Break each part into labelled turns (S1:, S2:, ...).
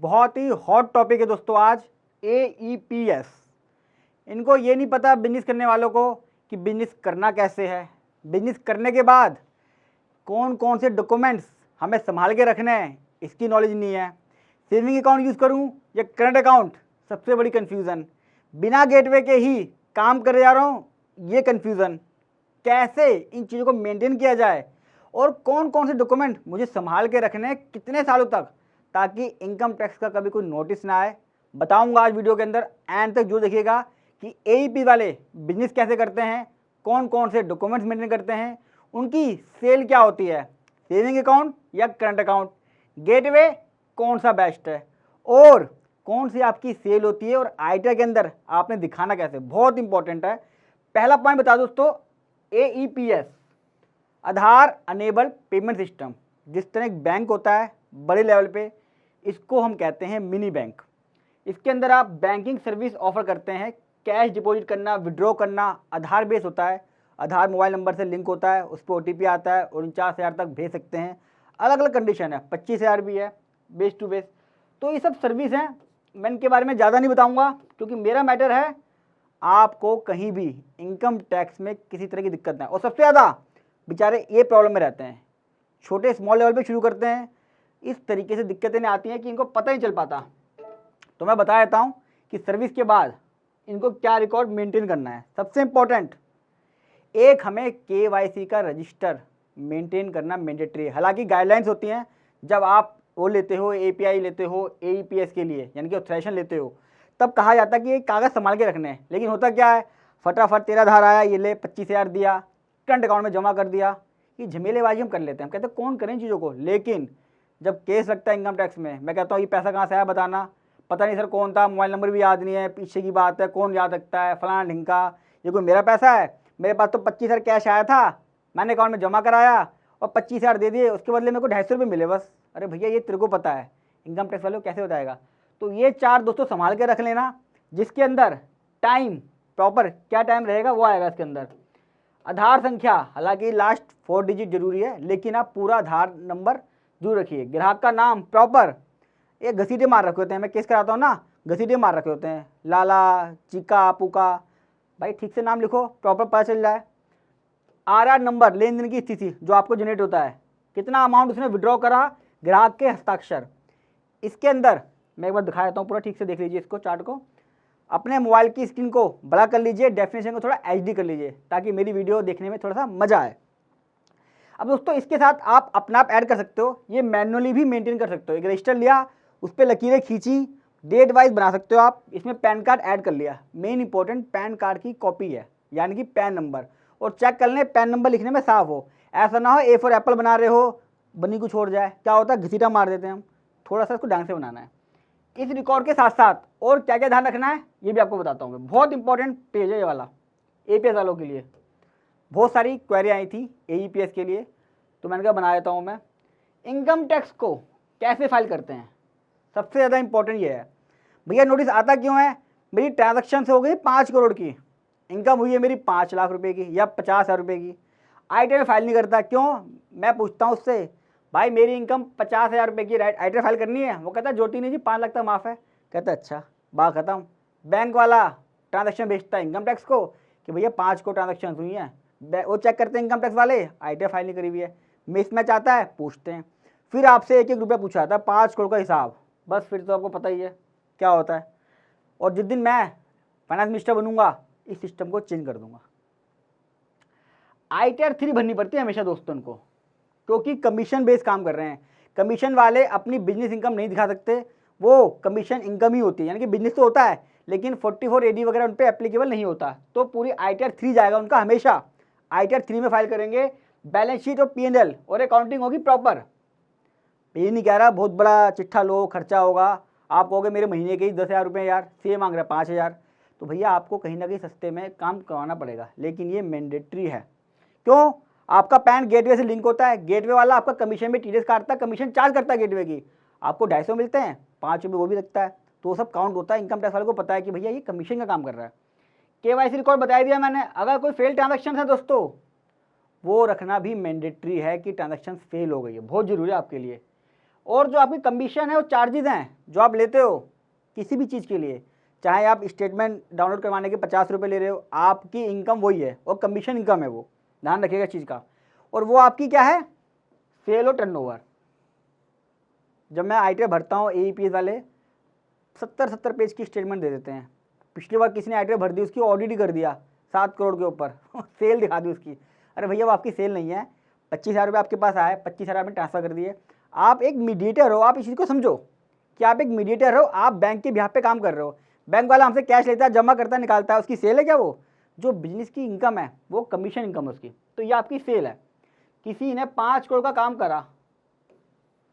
S1: बहुत ही hot topic है दोस्तों आज AEPS। इनको ये नहीं पता बिजनेस करने वालों को कि बिजनेस करना कैसे है, बिजनेस करने के बाद कौन कौन से डॉक्यूमेंट्स हमें संभाल के रखने हैं, इसकी नॉलेज नहीं है। सेविंग अकाउंट यूज़ करूं या करंट अकाउंट, सबसे बड़ी कन्फ्यूज़न। बिना गेटवे के ही काम करे जा रहा हूँ, ये कन्फ्यूज़न। कैसे इन चीज़ों को मेंटेन किया जाए और कौन कौन से डॉक्यूमेंट मुझे संभाल के रखने हैं कितने सालों तक, ताकि इनकम टैक्स का कभी कोई नोटिस ना आए, बताऊंगा आज वीडियो के अंदर। एंड तक जो देखिएगा कि AEP वाले बिजनेस कैसे करते हैं, कौन कौन से डॉक्यूमेंट्स मेंटेन करते हैं, उनकी सेल क्या होती है, सेविंग अकाउंट या करंट अकाउंट, गेटवे कौन सा बेस्ट है और कौन सी आपकी सेल होती है और आईटीआर के अंदर आपने दिखाना कैसे, बहुत इंपॉर्टेंट है। पहला पॉइंट बता दोस्तों, AEPS आधार अनेबल पेमेंट सिस्टम। जिस तरह एक बैंक होता है बड़े लेवल पे, इसको हम कहते हैं मिनी बैंक। इसके अंदर आप बैंकिंग सर्विस ऑफर करते हैं, कैश डिपॉजिट करना, विड्रॉ करना, आधार बेस होता है, आधार मोबाइल नंबर से लिंक होता है, उस पर OTP आता है, 49,000 तक भेज सकते हैं। अलग अलग कंडीशन है, 25,000 भी है बेस टू बेस। तो ये सब सर्विस हैं, मैं इनके बारे में ज़्यादा नहीं बताऊँगा क्योंकि मेरा मैटर है आपको कहीं भी इनकम टैक्स में किसी तरह की दिक्कत ना। और सबसे ज़्यादा बेचारे ये प्रॉब्लम में रहते हैं, छोटे स्मॉल लेवल पे शुरू करते हैं, इस तरीके से दिक्कतें नहीं आती हैं कि इनको पता ही चल पाता। तो मैं बता देता हूँ कि सर्विस के बाद इनको क्या रिकॉर्ड मेंटेन करना है। सबसे इम्पोर्टेंट, एक हमें KYC का रजिस्टर मेंटेन करना मैंडेटरी है। हालांकि गाइडलाइंस होती हैं, जब आप वो लेते हो, API लेते हो AEPS के लिए, यानी कि ऑथराइजेशन लेते हो, तब कहा जाता है कि ये कागज़ संभाल के रखने हैं। लेकिन होता क्या है, फटाफट तेरा आधार आया, ये ले 25,000 दिया, करंट अकाउंट में जमा कर दिया। ये झमेलेबाजी हम कर लेते हैं, हम कहते हैं कौन करें चीज़ों को। लेकिन जब केस लगता है इनकम टैक्स में, मैं कहता हूँ ये पैसा कहाँ से आया बताना, पता नहीं सर कौन था, मोबाइल नंबर भी याद नहीं है, पीछे की बात है, कौन याद रखता है, फलाना ढिंका, ये कोई मेरा पैसा है, मेरे पास तो 25,000 कैश आया था, मैंने अकाउंट में जमा कराया और 25,000 दे दिए, उसके बदले मेरे को 250 रुपये मिले बस। अरे भैया ये तेरे को पता है, इनकम टैक्स वाले को कैसे बताएगा। तो ये चार दोस्तों संभाल के रख लेना, जिसके अंदर टाइम प्रॉपर क्या टाइम रहेगा वो आएगा इसके अंदर। आधार संख्या, हालांकि लास्ट 4 डिजिट जरूरी है, लेकिन आप पूरा आधार नंबर जरूर रखिए। ग्राहक का नाम प्रॉपर, ये घसीटे मार रखे होते हैं, मैं केस कराता हूँ ना, घसीटे मार रखे होते हैं, लाला, चीका, पुका, भाई ठीक से नाम लिखो, प्रॉपर पता चल जाए। RR नंबर, लेन देन की स्थिति जो आपको जनरेट होता है, कितना अमाउंट उसने विड्रॉ करा, ग्राहक के हस्ताक्षर। इसके अंदर मैं एक बार दिखा देता हूँ, पूरा ठीक से देख लीजिए इसको, चार्ट को। अपने मोबाइल की स्क्रीन को बड़ा कर लीजिए, डेफिनेशन को थोड़ा HD कर लीजिए, ताकि मेरी वीडियो देखने में थोड़ा सा मजा आए। अब दोस्तों इसके साथ आप अपना आप ऐड कर सकते हो, ये मैनुअली भी मेंटेन कर सकते हो। एक रजिस्टर लिया, उस पर लकीरें खींची, डेट वाइज बना सकते हो आप, इसमें पैन कार्ड ऐड कर लिया। मेन इंपॉर्टेंट पैन कार्ड की कॉपी है, यानी कि पैन नंबर, और चेक कर लें पैन नंबर लिखने में साफ हो। ऐसा ना हो A फॉर एप्पल बना रहे हो, बनी कुछ छोड़ जाए, क्या होता है घसीटा मार देते हैं हम। थोड़ा सा इसको ढंग से बनाना है। इस रिकॉर्ड के साथ साथ और क्या क्या ध्यान रखना है ये भी आपको बताता हूँ मैं। बहुत इंपॉर्टेंट पेज है ये वाला APS वालों के लिए। बहुत सारी क्वेरी आई थी AEPS के लिए, तो मैंने कहा बना देता हूँ मैं। इनकम टैक्स को कैसे फाइल करते हैं, सबसे ज़्यादा इंपॉर्टेंट ये है। भैया नोटिस आता क्यों है, मेरी ट्रांजेक्शन हो गई 5 करोड़ की, इनकम हुई है मेरी 5 लाख रुपए की या 50,000 रुपये की, ITR फाइल नहीं करता क्यों। मैं पूछता हूँ उससे, भाई मेरी इनकम 50,000 रुपये की, ITR फाइल करनी है। वो कहता है ज्योति नहीं जी 5 लाख तक माफ़ है। कहता है अच्छा, बात खत्म। बैंक वाला ट्रांजेक्शन भेजता है इनकम टैक्स को कि भैया 5 को ट्रांजेक्शन हुई हैं, वो चेक करते हैं इनकम टैक्स वाले, ITR फाइल नहीं करी हुई है, मिसमैच आता है, पूछते हैं, फिर आपसे 1-1 रुपया पूछा जाता है, 5 करोड़ का हिसाब। बस फिर तो आपको पता ही है क्या होता है। और जिस दिन मैं फाइनेंस मिनिस्टर बनूंगा, इस सिस्टम को चेंज कर दूंगा। ITR 3 भरनी पड़ती है हमेशा दोस्तों को, क्योंकि कमीशन बेस काम कर रहे हैं। कमीशन वाले अपनी बिजनेस इनकम नहीं दिखा सकते, वो कमीशन इनकम ही होती है, यानी कि बिजनेस तो होता है लेकिन 44 AD वगैरह उन पर एप्लीकेबल नहीं होता। तो पूरी ITR 3 जाएगा उनका, हमेशा ITR 3 में फाइल करेंगे। बैलेंस शीट और P&L और अकाउंटिंग होगी प्रॉपर। ये नहीं कह रहा बहुत बड़ा चिट्ठा लो, खर्चा होगा, आप कहोगे मेरे महीने के ही 10,000 रुपये यार, CA मांग रहा है 5,000, तो भैया आपको कहीं ना कहीं सस्ते में काम करवाना पड़ेगा, लेकिन ये मैंडेटरी है। क्यों, आपका पैन गेटवे से लिंक होता है, गेटवे वाला आपका कमीशन भी TDS काटता है, कमीशन चार्ज करता है गेटवे की, आपको 250 मिलते हैं, 5 रुपये वो भी लगता है, तो वो सब काउंट होता है। इनकम टैक्स वाले को पता है कि भैया ये कमीशन का काम कर रहा है। KYC रिकॉर्ड बता दिया मैंने। अगर कोई फेल ट्रांजेक्शन है दोस्तों, वो रखना भी मैंडेटरी है कि ट्रांजेक्शन फेल हो गई है, बहुत जरूरी है आपके लिए। और जो आपकी कमीशन है वो चार्जेज हैं जो आप लेते हो किसी भी चीज़ के लिए, चाहे आप स्टेटमेंट डाउनलोड करवाने के 50 रुपये ले रहे हो, आपकी इनकम वही है और कमीशन इनकम है, वो ध्यान रखिएगा चीज़ का। और वो आपकी क्या है, सेल और टर्नओवर। जब मैं ITR भरता हूँ AEPS वाले 70 पेज की स्टेटमेंट दे देते हैं। पिछली बार किसी ने ITR भर दी, उसकी ऑडिट ही कर दिया 7 करोड़ के ऊपर सेल दिखा दी उसकी। अरे भैया वो आपकी सेल नहीं है, 25,000 रुपये आपके पास आए, 25,000 में ट्रांसफ़र कर दिए। आप एक मीडिएटर हो, आप इस चीज़ को समझो कि आप एक मीडिएटर हो, आप बैंक के बिहाफ पे काम कर रहे हो। बैंक वाला हमसे कैश लेता है, जमा करता है, निकालता है, उसकी सेल है क्या? वो जो बिजनेस की इनकम है वो कमीशन इनकम है उसकी, तो ये आपकी सेल है। किसी ने 5 करोड़ का काम करा,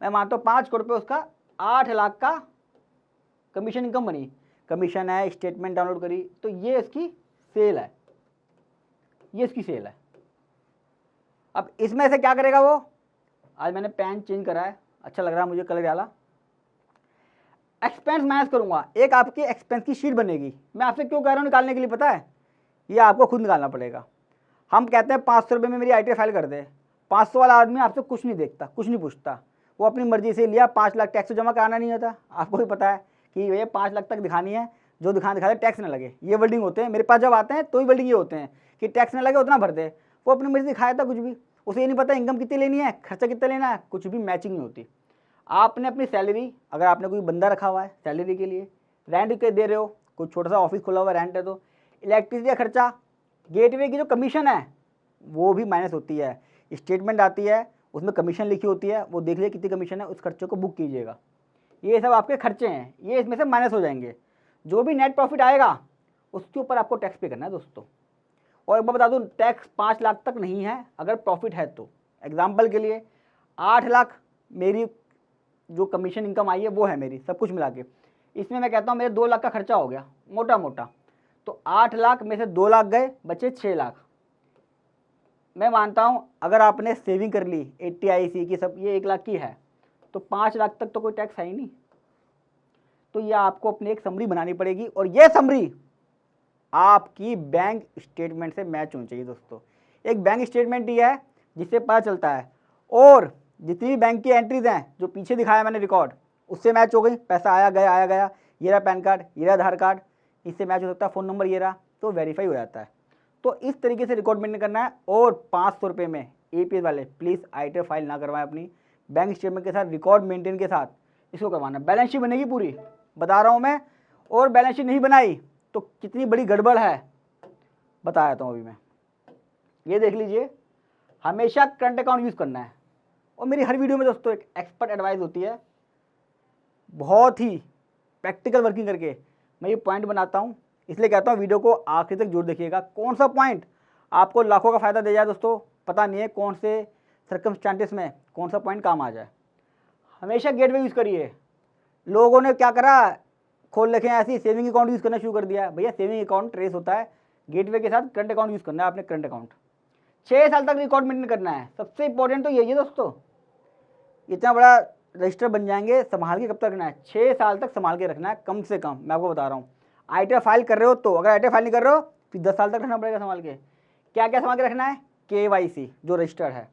S1: मैं मानता हूँ 5 करोड़ पे उसका 8 लाख का कमीशन इनकम बनी, कमीशन है, स्टेटमेंट डाउनलोड करी, तो ये इसकी सेल है, ये इसकी सेल है। अब इसमें से क्या करेगा वो, आज मैंने पेन चेंज करा है, अच्छा लग रहा है मुझे कलर वाला। एक्सपेंस माइनस करूंगा, एक आपकी एक्सपेंस की शीट बनेगी। मैं आपसे क्यों कह रहा हूँ निकालने के लिए, पता है? ये आपको खुद निकालना पड़ेगा। हम कहते हैं 500 रुपये में मेरी ITR फाइल कर दे, 500 वाला आदमी आपसे कुछ नहीं देखता, कुछ नहीं पूछता, वो अपनी मर्जी से लिया। 5 लाख टैक्स जमा कराना नहीं होता, आपको भी पता है कि भैया 5 लाख तक दिखानी है, जो दिखा टैक्स ना लगे, ये वर्डिंग होते हैं मेरे पास जब आते हैं, तो ही वर्डिंग ये होते हैं कि टैक्स ना लगे उतना भर दे। वो अपनी मर्जी दिखाया था कुछ भी, उसे ये नहीं पता इनकम कितनी लेनी है, खर्चा कितना लेना है, कुछ भी मैचिंग नहीं होती। आपने अपनी सैलरी, अगर आपने कोई बंदा रखा हुआ है सैलरी के लिए, रेंट के दे रहे हो, कोई छोटा सा ऑफिस खुला हुआ रेंट है, तो इलेक्ट्रिसिटी का खर्चा, गेटवे की जो कमीशन है वो भी माइनस होती है। स्टेटमेंट आती है, उसमें कमीशन लिखी होती है, वो देख लीजिए कितनी कमीशन है, उस खर्चे को बुक कीजिएगा। ये सब आपके खर्चे हैं, ये इसमें से माइनस हो जाएंगे। जो भी नेट प्रॉफिट आएगा उसके ऊपर आपको टैक्स पे करना है दोस्तों। और एक बार बता दूँ, टैक्स 5 लाख तक नहीं है अगर प्रॉफिट है तो। एग्जाम्पल के लिए 8 लाख मेरी जो कमीशन इनकम आई है वो है मेरी, सब कुछ मिला के। इसमें मैं कहता हूँ मेरे 2 लाख का खर्चा हो गया मोटा मोटा, तो 8 लाख में से 2 लाख गए, बचे 6 लाख। मैं मानता हूँ अगर आपने सेविंग कर ली 80IC की, सब ये 1 लाख की है, तो 5 लाख तक तो कोई टैक्स है ही नहीं। तो ये आपको अपनी एक समरी बनानी पड़ेगी, और ये समरी आपकी बैंक स्टेटमेंट से मैच होनी चाहिए दोस्तों। एक बैंक स्टेटमेंट ही है जिससे पता चलता है, और जितनी भी बैंक की एंट्रीज हैं जो पीछे दिखाया मैंने रिकॉर्ड, उससे मैच हो गई, पैसा आया गया, ये रहा पैन कार्ड, ये रहा आधार कार्ड, इससे मैच हो सकता है, फ़ोन नंबर ये रहा, तो वेरीफाई हो जाता है। तो इस तरीके से रिकॉर्ड मेंटेन करना है। और 500 रुपये में APS वाले प्लीज़ ITR फाइल ना करवाएं अपनी, बैंक स्टेटमेंट के साथ रिकॉर्ड मेंटेन के साथ इसको करवाना। बैलेंस शीट बनेगी पूरी, बता रहा हूँ मैं, और बैलेंस शीट नहीं बनाई तो कितनी बड़ी गड़बड़ है बता देता हूँ अभी मैं। ये देख लीजिए, हमेशा करंट अकाउंट यूज़ करना है। और मेरी हर वीडियो में दोस्तों एक एक्सपर्ट एडवाइस होती है, बहुत ही प्रैक्टिकल वर्किंग करके मैं ये पॉइंट बनाता हूँ, इसलिए कहता हूँ वीडियो को आखिर तक जरूर देखिएगा। कौन सा पॉइंट आपको लाखों का फ़ायदा दे जाए दोस्तों, पता नहीं है कौन से सर्कमस्टांसेस में कौन सा पॉइंट काम आ जाए। हमेशा गेटवे यूज़ करिए। लोगों ने क्या करा, खोल रखे हैं ऐसी सेविंग अकाउंट यूज़ करना शुरू कर दिया। भैया सेविंग अकाउंट ट्रेस होता है, गेटवे के साथ करंट अकाउंट यूज़ करना है आपने। करंट अकाउंट 6 साल तक रिकॉर्ड मेंटेन करना है, सबसे इंपॉर्टेंट तो यही है दोस्तों। इतना बड़ा रजिस्टर बन जाएंगे, संभाल के कब तक रखना है, 6 साल तक संभाल के रखना है कम से कम, मैं आपको बता रहा हूँ। ITR फाइल कर रहे हो तो, अगर ITR फाइल नहीं कर रहे हो फिर 10 साल तक रखना पड़ेगा संभाल के। क्या क्या संभाल के रखना है, KYC जो रजिस्टर है,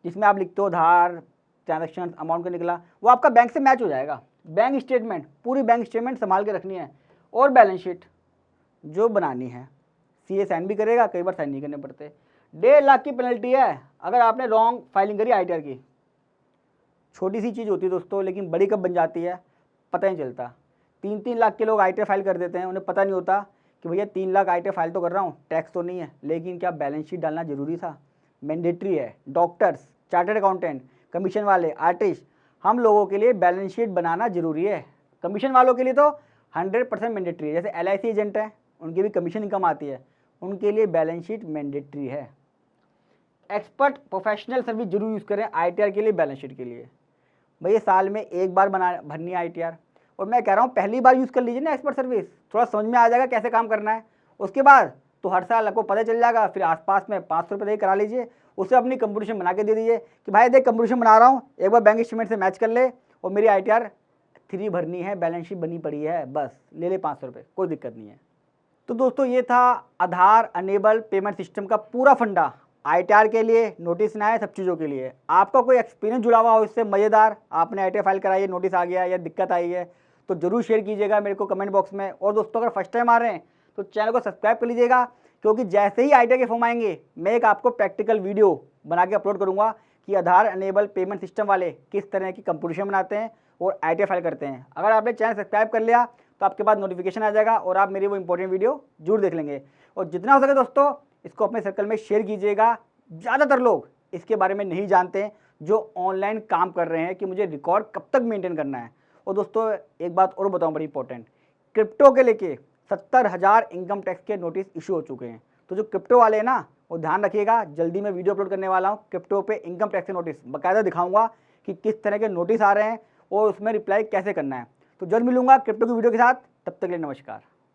S1: जिसमें आप लिखते हो आधार, ट्रांजेक्शन, अमाउंट का निकला, वो आपका बैंक से मैच हो जाएगा। बैंक स्टेटमेंट, पूरी बैंक स्टेटमेंट संभाल के रखनी है। और बैलेंस शीट जो बनानी है, CA साइन भी करेगा, कई बार साइन नहीं करने पड़ते। 1.5 लाख की पेनल्टी है अगर आपने रॉन्ग फाइलिंग करी ITR की। छोटी सी चीज़ होती है दोस्तों, लेकिन बड़ी कब बन जाती है पता नहीं चलता। 3-3 लाख के लोग ITR फाइल कर देते हैं, उन्हें पता नहीं होता कि भैया 3 लाख ITR फाइल तो कर रहा हूँ, टैक्स तो नहीं है, लेकिन क्या बैलेंस शीट डालना ज़रूरी था, मैंडेटरी है। डॉक्टर्स, चार्टर्ड अकाउंटेंट, कमीशन वाले, आर्टिस्ट, हम लोगों के लिए बैलेंस शीट बनाना ज़रूरी है। कमीशन वालों के लिए तो 100% मैंडेटरी है। जैसे LIC एजेंट हैं, उनकी भी कमीशन इनकम आती है, उनके लिए बैलेंस शीट मैंडेटरी है। एक्सपर्ट प्रोफेशनल सर्विस जरूर यूज़ करें ITR के लिए, बैलेंस शीट के लिए। भैया साल में एक बार भरनी है ITR, और मैं कह रहा हूँ पहली बार यूज़ कर लीजिए ना एक्सपर्ट सर्विस, थोड़ा समझ में आ जाएगा कैसे काम करना है। उसके बाद तो हर साल आपको पता चल जाएगा, फिर आसपास में 500 रुपये करा लीजिए, उससे अपनी कंपटीशन बना के दे दीजिए कि भाई देख कंपटीशन बना रहा हूँ, एक बार बैंक स्टेटमेंट से मैच कर ले, और मेरी ITR 3 भरनी है, बैलेंस शीट बनी पड़ी है, बस ले ले 500 रुपये, कोई दिक्कत नहीं है। तो दोस्तों ये था आधार अनेबल पेमेंट सिस्टम का पूरा फंडा। ITR के लिए नोटिस ना आए, सब चीज़ों के लिए। आपका कोई एक्सपीरियंस जुड़ा हुआ हो इससे मज़ेदार, आपने ITR फाइल कराई है, नोटिस आ गया या दिक्कत आई है, तो ज़रूर शेयर कीजिएगा मेरे को कमेंट बॉक्स में। और दोस्तों अगर फर्स्ट टाइम आ रहे हैं तो चैनल को सब्सक्राइब कर लीजिएगा, क्योंकि जैसे ही ITR के फॉर्म आएंगे मैं एक आपको प्रैक्टिकल वीडियो बना के अपलोड करूँगा कि आधार अनेबल पेमेंट सिस्टम वाले किस तरह की कंपटीशन बनाते हैं और ITR फाइल करते हैं। अगर आपने चैनल सब्सक्राइब कर लिया तो आपके पास नोटिफिकेशन आ जाएगा और आप मेरी वो इंपॉर्टेंट वीडियो जरूर देख लेंगे। और जितना हो सके दोस्तों इसको अपने सर्कल में शेयर कीजिएगा। ज़्यादातर लोग इसके बारे में नहीं जानते हैं जो ऑनलाइन काम कर रहे हैं कि मुझे रिकॉर्ड कब तक मेंटेन करना है। और दोस्तों एक बात और बताऊं बड़ी इंपॉर्टेंट, क्रिप्टो के लेके 70,000 इनकम टैक्स के नोटिस इशू हो चुके हैं। तो जो क्रिप्टो वाले हैं ना वो ध्यान रखिएगा, जल्दी मैं वीडियो अपलोड करने वाला हूँ क्रिप्टो पे इनकम टैक्स के नोटिस बाकायदा दिखाऊंगा कि किस तरह के नोटिस आ रहे हैं और उसमें रिप्लाई कैसे करना है। तो जल्द मिलूंगा क्रिप्टो की वीडियो के साथ, तब तक के लिए नमस्कार।